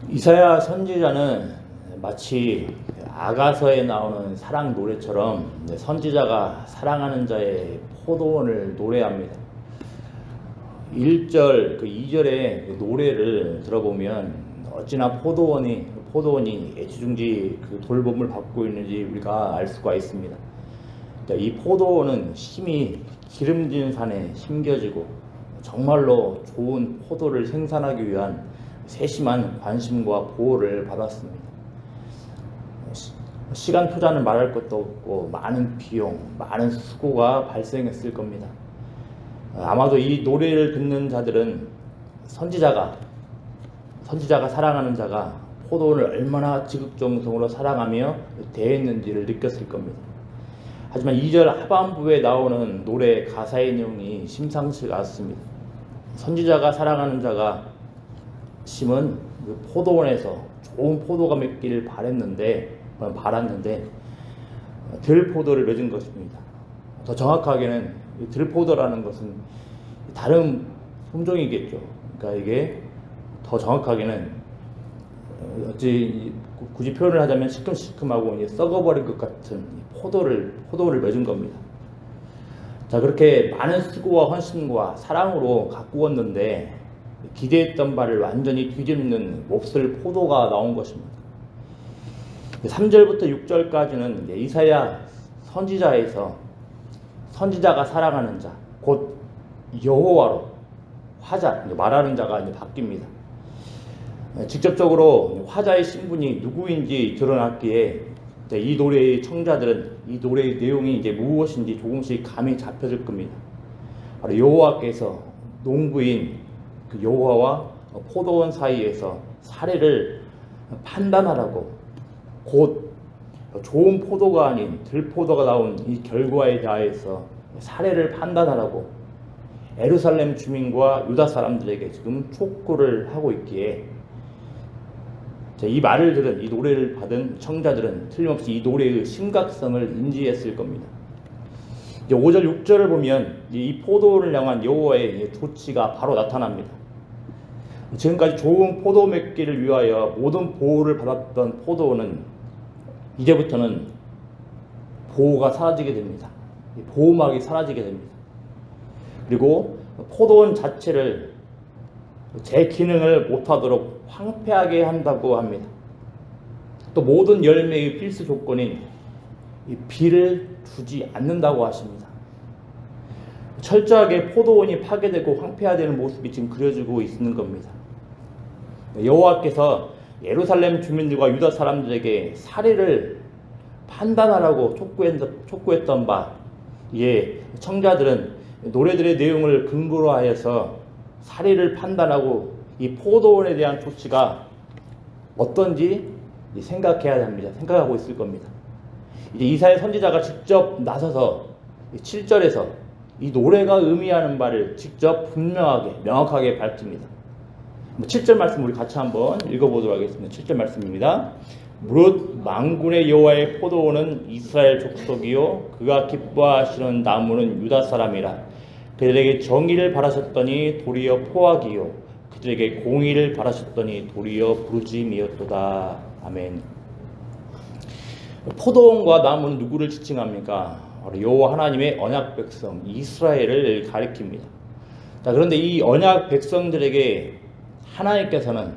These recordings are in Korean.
이사야 선지자는 마치 아가서에 나오는 사랑 노래처럼 선지자가 사랑하는 자의 포도원을 노래합니다. 1절, 2절의 노래를 들어보면 어찌나 포도원이 애지중지 돌봄을 받고 있는지 우리가 알 수가 있습니다. 이 포도원은 심히 기름진 산에 심겨지고 정말로 좋은 포도를 생산하기 위한 세심한 관심과 보호를 받았습니다. 시간 투자는 말할 것도 없고 많은 비용, 많은 수고가 발생했을 겁니다. 아마도 이 노래를 듣는 자들은 선지자가 사랑하는 자가 포도원을 얼마나 지극정성으로 사랑하며 대했는지를 느꼈을 겁니다. 하지만 2절 하반부에 나오는 노래 가사의 내용이 심상치가 않습니다. 선지자가 사랑하는 자가 심은 그 포도원에서 좋은 포도가 맺기를 바랐는데 들포도를 맺은 것입니다. 더 정확하게는 들포도라는 것은 다른 품종이겠죠. 그러니까 이게 더 정확하게는 굳이 표현을 하자면 시큼시큼하고 썩어버릴 것 같은 포도를 맺은 겁니다. 자, 그렇게 많은 수고와 헌신과 사랑으로 가꾸었는데 기대했던 바를 완전히 뒤집는 몹쓸 포도가 나온 것입니다. 3절부터 6절까지는 이사야 선지자에서 선지자가 사랑하는 자, 곧 여호와로 화자, 말하는 자가 바뀝니다. 직접적으로 화자의 신분이 누구인지 드러났기에 이 노래의 청자들은 이 노래의 내용이 무엇인지 조금씩 감이 잡혀질 겁니다. 바로 여호와께서 농부인 그 여호와와 포도원 사이에서 사례를 판단하라고, 곧 좋은 포도가 아닌 들포도가 나온 이 결과에 대하여서 사례를 판단하라고 예루살렘 주민과 유다 사람들에게 지금 촉구를 하고 있기에 이 말을 들은, 이 노래를 받은 청자들은 틀림없이 이 노래의 심각성을 인지했을 겁니다. 5절, 6절을 보면 이 포도원을 향한 여호와의 조치가 바로 나타납니다. 지금까지 좋은 포도 맺기를 위하여 모든 보호를 받았던 포도원은 이제부터는 보호가 사라지게 됩니다. 보호막이 사라지게 됩니다. 그리고 포도원 자체를 제 기능을 못하도록 황폐하게 한다고 합니다. 또 모든 열매의 필수 조건인 이 비를 주지 않는다고 하십니다. 철저하게 포도원이 파괴되고 황폐화되는 모습이 지금 그려지고 있는 겁니다. 여호와께서 예루살렘 주민들과 유다 사람들에게 사례를 판단하라고 촉구했던 바, 청자들은 노래들의 내용을 근거로 하여서 사례를 판단하고 이 포도원에 대한 조치가 어떤지 생각해야 합니다. 생각하고 있을 겁니다. 이제 이사야 선지자가 직접 나서서 7절에서 이 노래가 의미하는 바를 직접 명확하게 밝힙니다. 7절 말씀 우리 같이 한번 읽어보도록 하겠습니다. 7절 말씀입니다. 무릇 만군의 여호와의 포도원은 이스라엘 족속이요 그가 기뻐하시는 나무는 유다 사람이라. 그들에게 정의를 바라셨더니 도리어 포악이요 그들에게 공의를 바라셨더니 도리어 부르짐이었도다. 아멘. 포도원과 나무는 누구를 지칭합니까? 바로 여호와 하나님의 언약 백성 이스라엘을 가리킵니다. 자, 그런데 이 언약 백성들에게 하나님께서는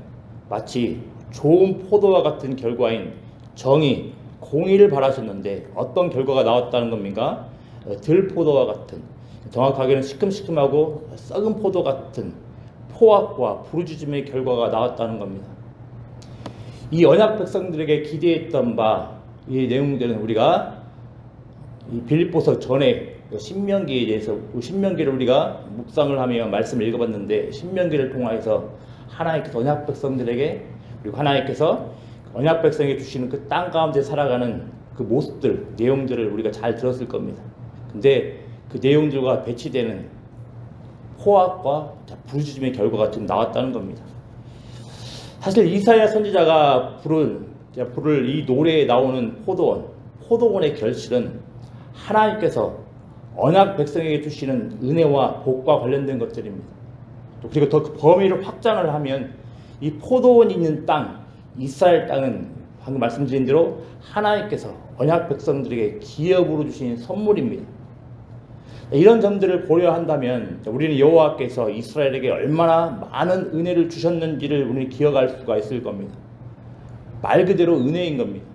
마치 좋은 포도와 같은 결과인 정의, 공의를 바라셨는데 어떤 결과가 나왔다는 겁니까? 들포도와 같은, 정확하게는 시큼시큼하고 썩은 포도 같은 포악과 부르짖음의 결과가 나왔다는 겁니다. 이 언약 백성들에게 기대했던 바 이 내용들은 우리가 이 빌립보서 전에 신명기에 대해서 신명기를 우리가 묵상을 하며 말씀을 읽어봤는데 신명기를 통하여서 하나님께서 언약 백성들에게 그리고 하나님께서 언약 백성에게 주시는 그 땅 가운데 살아가는 그 모습들, 내용들을 우리가 잘 들었을 겁니다. 근데 그 내용들과 배치되는 포악과 부르짖음의 결과가 지금 나왔다는 겁니다. 사실 이사야 선지자가 부를 이 노래에 나오는 포도원의 결실은 하나님께서 언약 백성에게 주시는 은혜와 복과 관련된 것들입니다. 그리고 더 그 범위를 확장을 하면 이 포도원 있는 땅, 이스라엘 땅은 방금 말씀드린 대로 하나님께서 언약 백성들에게 기업으로 주신 선물입니다. 이런 점들을 고려한다면 우리는 여호와께서 이스라엘에게 얼마나 많은 은혜를 주셨는지를 우리는 기억할 수가 있을 겁니다. 말 그대로 은혜인 겁니다.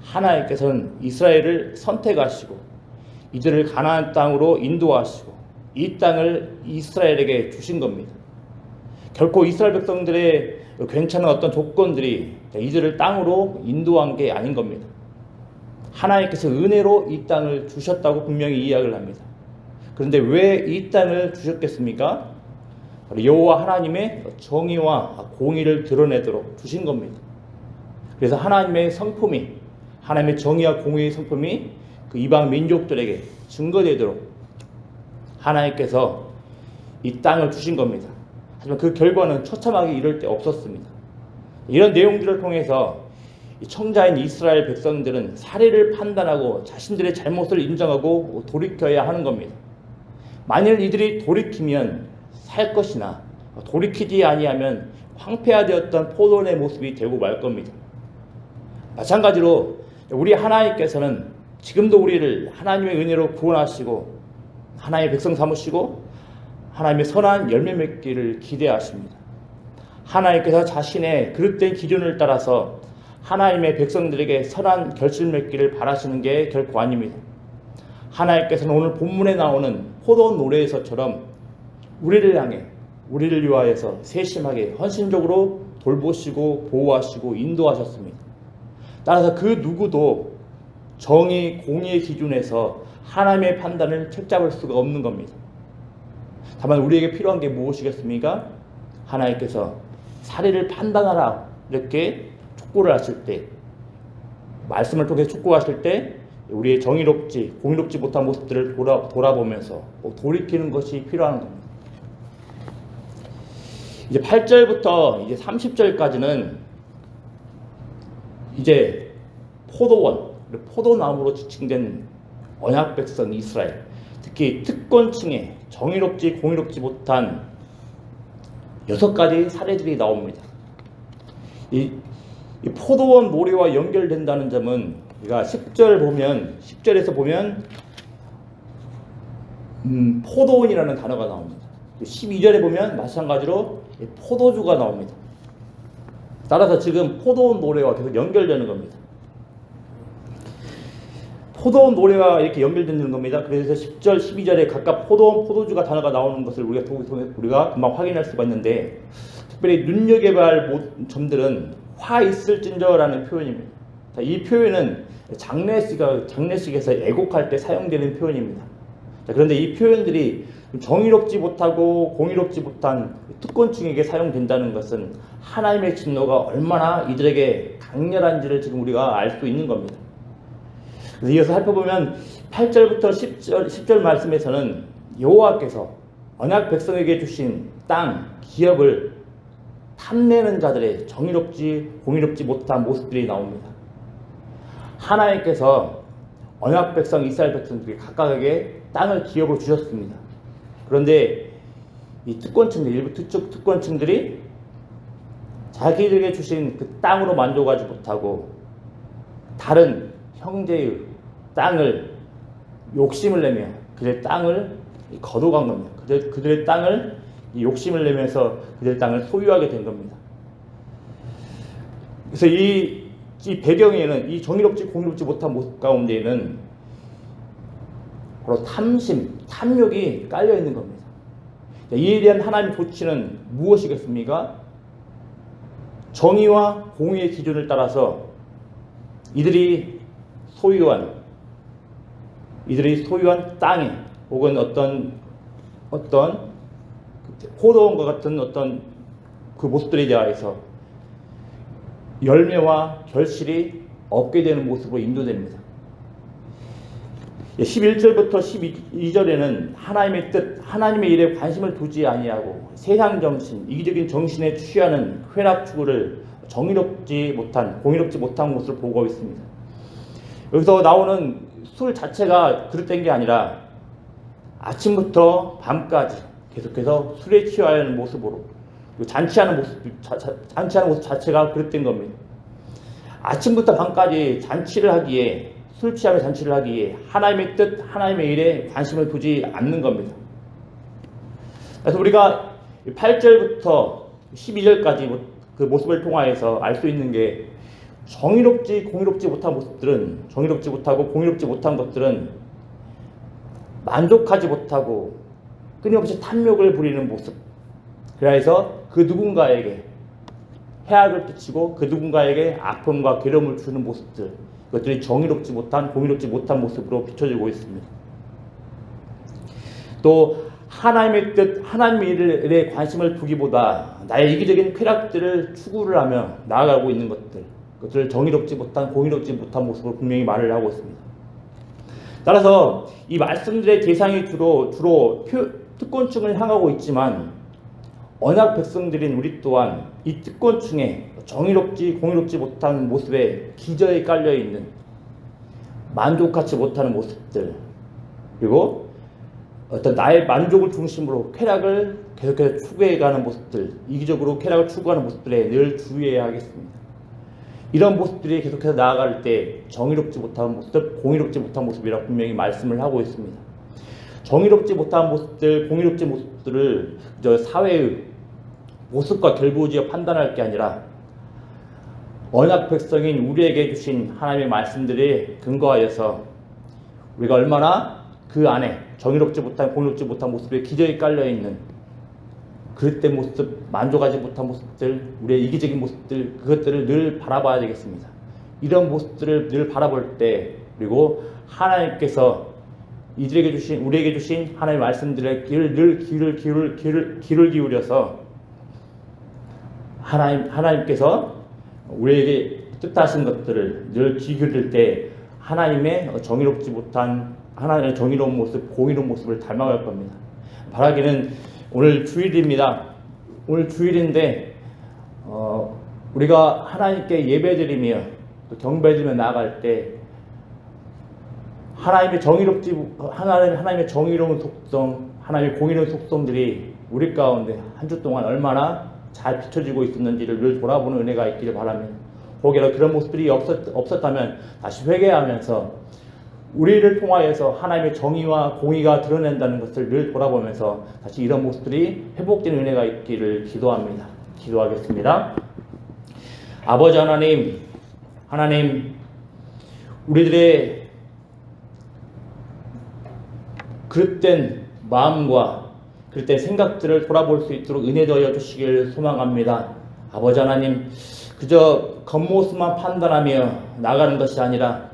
하나님께서는 이스라엘을 선택하시고 이들을 가나안 땅으로 인도하시고 이 땅을 이스라엘에게 주신 겁니다. 결코 이스라엘 백성들의 괜찮은 어떤 조건들이 이들을 땅으로 인도한 게 아닌 겁니다. 하나님께서 은혜로 이 땅을 주셨다고 분명히 이야기를 합니다. 그런데 왜 이 땅을 주셨겠습니까? 여호와 하나님의 정의와 공의를 드러내도록 주신 겁니다. 그래서 하나님의 성품이, 하나님의 정의와 공의의 성품이 그 이방 민족들에게 증거되도록 하나님께서 이 땅을 주신 겁니다. 하지만 그 결과는 처참하게 이럴 데 없었습니다. 이런 내용들을 통해서 청자인 이스라엘 백성들은 사례를 판단하고 자신들의 잘못을 인정하고 돌이켜야 하는 겁니다. 만일 이들이 돌이키면 살 것이나 돌이키지 아니하면 황폐화되었던 포도원의 모습이 되고 말 겁니다. 마찬가지로 우리 하나님께서는 지금도 우리를 하나님의 은혜로 구원하시고 하나님의 백성 삼으시고 하나님의 선한 열매 맺기를 기대하십니다. 하나님께서 자신의 그릇된 기준을 따라서 하나님의 백성들에게 선한 결실 맺기를 바라시는 게 결코 아닙니다. 하나님께서는 오늘 본문에 나오는 포도원 노래에서처럼 우리를 향해 우리를 위하여서 세심하게 헌신적으로 돌보시고 보호하시고 인도하셨습니다. 따라서 그 누구도 정의, 공의의 기준에서 하나님의 판단을 책잡을 수가 없는 겁니다. 다만 우리에게 필요한 게 무엇이겠습니까? 하나님께서 사례를 판단하라 이렇게 촉구를 하실 때, 말씀을 통해 촉구하실 때 우리의 정의롭지 공의롭지 못한 모습들을 돌아보면서 돌이키는 것이 필요한 겁니다. 이제 8절부터 이제 30절까지는 이제 포도원, 포도나무로 지칭된 언약 백성 이스라엘, 특히 특권층의 정의롭지 공의롭지 못한 6가지 사례들이 나옵니다. 이 포도원 노래와 연결된다는 점은 우리가 10절에서 보면 포도원이라는 단어가 나옵니다. 12절에 보면 마찬가지로 포도주가 나옵니다. 따라서 지금 포도원 노래와 계속 연결되는 겁니다. 포도원 노래와 이렇게 연결되는 겁니다. 그래서 10절, 12절에 각각 포도원, 포도주가 단어가 나오는 것을 우리가 금방 확인할 수가 있는데, 특별히 눈여겨봐야 할 점들은 화 있을진저라는 표현입니다. 자, 이 표현은 장례식에서 애곡할 때 사용되는 표현입니다. 자, 그런데 이 표현들이 정의롭지 못하고 공의롭지 못한 특권층에게 사용된다는 것은 하나님의 진노가 얼마나 이들에게 강렬한지를 지금 우리가 알 수 있는 겁니다. 그래서 이어서 살펴보면 8절부터 10절 말씀에서는 여호와께서 언약 백성에게 주신 땅, 기업을 탐내는 자들의 정의롭지 공의롭지 못한 모습들이 나옵니다. 하나님께서 언약 백성 이스라엘 백성들에게 각각에게 땅을 기업으로 주셨습니다. 그런데 이 특권층들, 일부 특권층들이 자기들에게 주신 그 땅으로 만족하지 못하고 다른 형제의 땅을 욕심을 내며 그들의 땅을 거둬간 겁니다. 그들의 땅을 욕심을 내면서 그들의 땅을 소유하게 된 겁니다. 그래서 이 배경에는, 이 정의롭지 공의롭지 못한 모습 가운데에는 바로 탐욕이 깔려 있는 겁니다. 이에 대한 하나님의 조치는 무엇이겠습니까? 정의와 공의의 기준을 따라서 이들이 소유한 땅에 혹은 어떤 포도원과 같은 어떤 그 모습들에 대해서 열매와 결실이 없게 되는 모습으로 인도됩니다. 11절부터 12절에는 하나님의 뜻, 하나님의 일에 관심을 두지 아니하고 세상 정신, 이기적인 정신에 취하는 쾌락 추구를 정의롭지 못한, 공의롭지 못한 모습을 보고 있습니다. 여기서 나오는 술 자체가 그릇된 게 아니라 아침부터 밤까지 계속해서 술에 취하는 모습으로 잔치하는 모습 자체가 그릇된 겁니다. 아침부터 밤까지 잔치를 하기에, 술 취하며 잔치를 하기에 하나님의 뜻, 하나님의 일에 관심을 두지 않는 겁니다. 그래서 우리가 8절부터 12절까지 그 모습을 통하여서 알 수 있는 게, 공의롭지 못한 모습들은, 정의롭지 못하고 공의롭지 못한 것들은 만족하지 못하고 끊임없이 탐욕을 부리는 모습. 그래서 그 누군가에게 해악을 끼치고 그 누군가에게 아픔과 괴로움을 주는 모습들, 그것들이 정의롭지 못한, 공의롭지 못한 모습으로 비춰지고 있습니다. 또 하나님의 뜻, 하나님의 일에 관심을 두기보다 나의 이기적인 쾌락들을 추구를 하며 나아가고 있는 것들, 그것들을 정의롭지 못한, 공의롭지 못한 모습으로 분명히 말을 하고 있습니다. 따라서 이 말씀들의 대상이 주로 특권층을 향하고 있지만, 언약 백성들인 우리 또한 이 특권층에 정의롭지 공의롭지 못한 모습에 기저에 깔려있는 만족하지 못하는 모습들, 그리고 어떤 나의 만족을 중심으로 쾌락을 계속해서 추구해가는 모습들, 이기적으로 쾌락을 추구하는 모습들에 늘 주의해야 하겠습니다. 이런 모습들이 계속해서 나아갈 때 정의롭지 못한 모습, 공의롭지 못한 모습이라고 분명히 말씀을 하고 있습니다. 정의롭지 못한 모습들, 공의롭지 모습들을 사회의 모습과 결부지어 판단할 게 아니라 언약 백성인 우리에게 주신 하나님의 말씀들에 근거하여서 우리가 얼마나 그 안에 정의롭지 못한, 공의롭지 못한 모습에 기저에 깔려있는 그릇된 모습, 만족하지 못한 모습들, 우리의 이기적인 모습들, 그것들을 늘 바라봐야 되겠습니다. 이런 모습들을 늘 바라볼 때, 그리고 하나님께서 우리에게 주신 하나님의 말씀들의 늘 귀를 기울여서 하나님께서 우리에게 뜻하신 것들을 늘 귀 기울일 때 하나님의 정의롭지 못한, 하나님의 정의로운 모습, 공의로운 모습을 닮아갈 겁니다. 바라기는 오늘 주일입니다. 오늘 주일인데 우리가 하나님께 예배드리며 또 경배드리며 나아갈 때 하나님의 정의로운 속성, 하나님의 공의로운 속성들이 우리 가운데 한 주 동안 얼마나 잘 비춰지고 있었는지를 늘 돌아보는 은혜가 있기를 바랍니다. 혹여나 그런 모습들이 없었다면 다시 회개하면서 우리를 통하여서 하나님의 정의와 공의가 드러낸다는 것을 늘 돌아보면서 다시 이런 모습들이 회복되는 은혜가 있기를 기도합니다. 기도하겠습니다. 아버지 하나님, 우리들의 그릇된 마음과 그릇된 생각들을 돌아볼 수 있도록 은혜 더하여 주시길 소망합니다. 아버지 하나님, 그저 겉모습만 판단하며 나가는 것이 아니라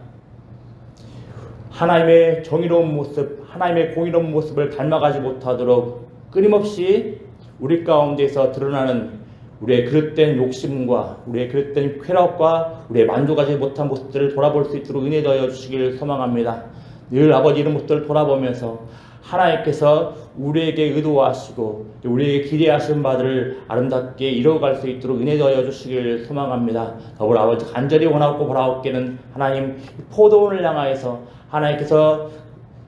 하나님의 정의로운 모습, 하나님의 공의로운 모습을 닮아가지 못하도록 끊임없이 우리 가운데서 드러나는 우리의 그릇된 욕심과 우리의 그릇된 쾌락과 우리의 만족하지 못한 모습들을 돌아볼 수 있도록 은혜 더하여 주시길 소망합니다. 늘 아버지 이런 모습들을 돌아보면서 하나님께서 우리에게 의도하시고 우리에게 기대하신 바들을 아름답게 이루어갈 수 있도록 은혜 더하여 주시길 소망합니다. 더불어 아버지 간절히 원하고 바라옵기는 하나님 포도원을 향하여서 하나님께서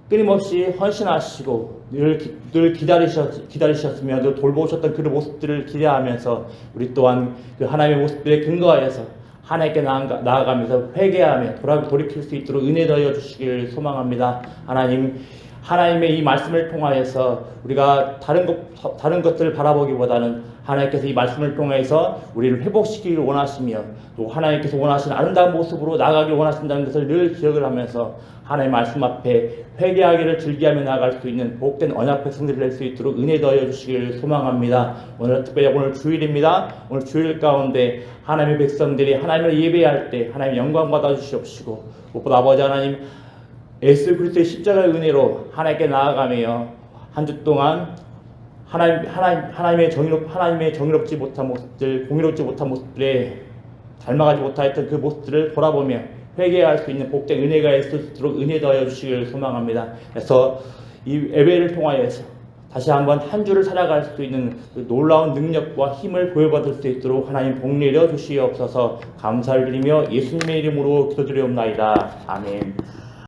끊임없이 헌신하시고 늘 기다리셨으며 늘 돌보셨던 그 모습들을 기대하면서 우리 또한 그 하나님의 모습들에 근거하여서 하나님께 나아가면서 회개하며 돌이킬 수 있도록 은혜 더하여 주시길 소망합니다. 하나님의 이 말씀을 통하여서 우리가 다른 것들을 바라보기보다는 하나님께서 이 말씀을 통해서 우리를 회복시키기를 원하시며 또 하나님께서 원하시는 아름다운 모습으로 나아가길 원하신다는 것을 늘 기억을 하면서 하나님의 말씀 앞에 회개하기를 즐기하며 나아갈 수 있는 복된 언약 백성들을 낼 수 있도록 은혜 더하여 주시기를 소망합니다. 특별히 오늘 주일입니다. 오늘 주일 가운데 하나님의 백성들이 하나님을 예배할 때 하나님 영광 받아 주시옵시고 무엇보다 아버지 하나님 예수 그리스도의 십자가의 은혜로 하나님께 나아가며 한 주 동안 하나님의 정의롭지 못한 모습들, 공의롭지 못한 모습들에 닮아가지 못하였던 그 모습들을 돌아보며 회개할 수 있는 복된 은혜가 있을 수 있도록 은혜 더하여 주시기를 소망합니다. 그래서 이 예배를 통하여서 다시 한번 한 주를 살아갈 수 있는 그 놀라운 능력과 힘을 보여받을 수 있도록 하나님 복 내려 주시옵소서. 감사를 드리며 예수님의 이름으로 기도드리옵나이다. 아멘.